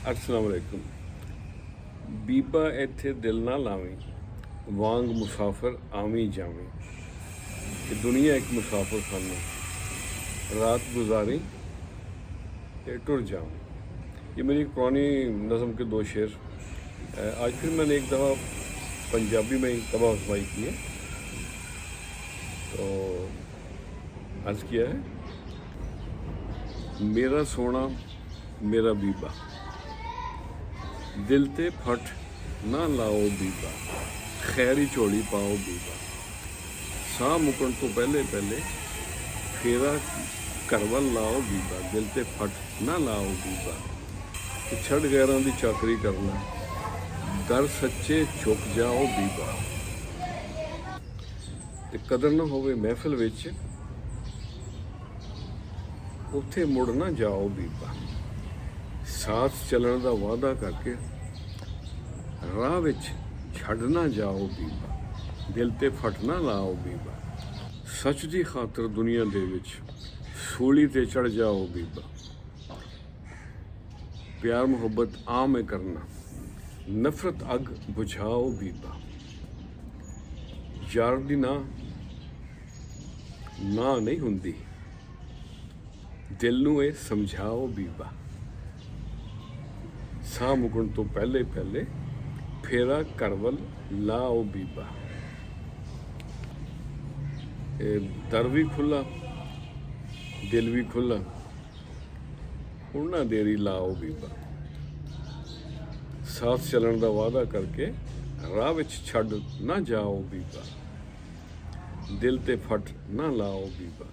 अस्सलाम वालेकुम। ਬੀਬਾ ਇੱਥੇ ਦਿਲ ਨਾ ਲਾਵੀਂ, ਵਾਂਗ ਮੁਸਾਫਰ ਆਵੀਂ ਜਾਵੀਂ। कि दुनिया एक मुसाफिर खाना, रात गुजारी ते टुर जाऊँ। ये मेरी पुरानी नज़म के दो शेर। आज फिर मैंने एक दफ़ा पंजाबी में ही तबाह आजमाई की है। तो अर्ज़ किया है, मेरा सोना मेरा बीबा, दिल ते फट ना लाओ बीबा, खैरी झोली पाओ बीबा। ਸਾਹ ਮੁਕਣ ਤੋਂ ਪਹਿਲੇ ਫੇਰਾ ਘਰ ਵੱਲ ਲਾਓ ਬੀਬਾ, ਦਿਲ ਤੇ ਫਟ ਨਾ ਲਾਓ ਬੀਬਾ। ਕਿ ਛੱਡ ਗੈਰਾਂ ਦੀ ਚਾਕਰੀ ਕਰਨਾ, ਦਰ ਸੱਚੇ ਝੁਕ ਜਾਓ ਬੀਬਾ। ਤੇ ਕਦਰ ਨਾ ਹੋਵੇ ਮਹਿਫਲ ਵਿੱਚ, ਉੱਥੇ ਮੁੜ ਨਾ ਜਾਓ ਬੀਬਾ। ਸਾਥ ਚੱਲਣ ਦਾ ਵਾਅਦਾ ਕਰਕੇ ਰਾਹ ਵਿੱਚ ਛੱਡ ਨਾ ਜਾਓ ਬੀਬਾ, ਦਿਲ ਤੇ ਫਟ ਨਾ ਲਾਓ ਬੀਬਾ। ਸੱਚ ਦੀ ਖਾਤਰ ਦੁਨੀਆ ਦੇ ਵਿੱਚ ਸੂਲੀ ਤੇ ਚੜ ਜਾਓ ਬੀਬਾ। ਪਿਆਰ ਮੁਹੱਬਤ ਆਮ ਹੈ ਕਰਨਾ, ਨਫ਼ਰਤ ਅੱਗ ਬੁਝਾਓ ਬੀਬਾ। ਯਾਰ ਦੀ ਨਾ ਨਹੀਂ ਹੁੰਦੀ, ਦਿਲ ਨੂੰ ਇਹ ਸਮਝਾਓ ਬੀਬਾ। ਸਾਹ ਮੁਕਣ ਤੋਂ ਪਹਿਲੇ ਫੇਰਾ ਘਰ ਵੱਲ ਲਾਓ ਬੀਬਾ। दर भी खुला दिल भी खुला, हुण ना देरी लाओ बीबा। साथ चलन का वादा करके राह विच छड्ड ना जाओ बीबा, दिल ते फट ना लाओ बीबा।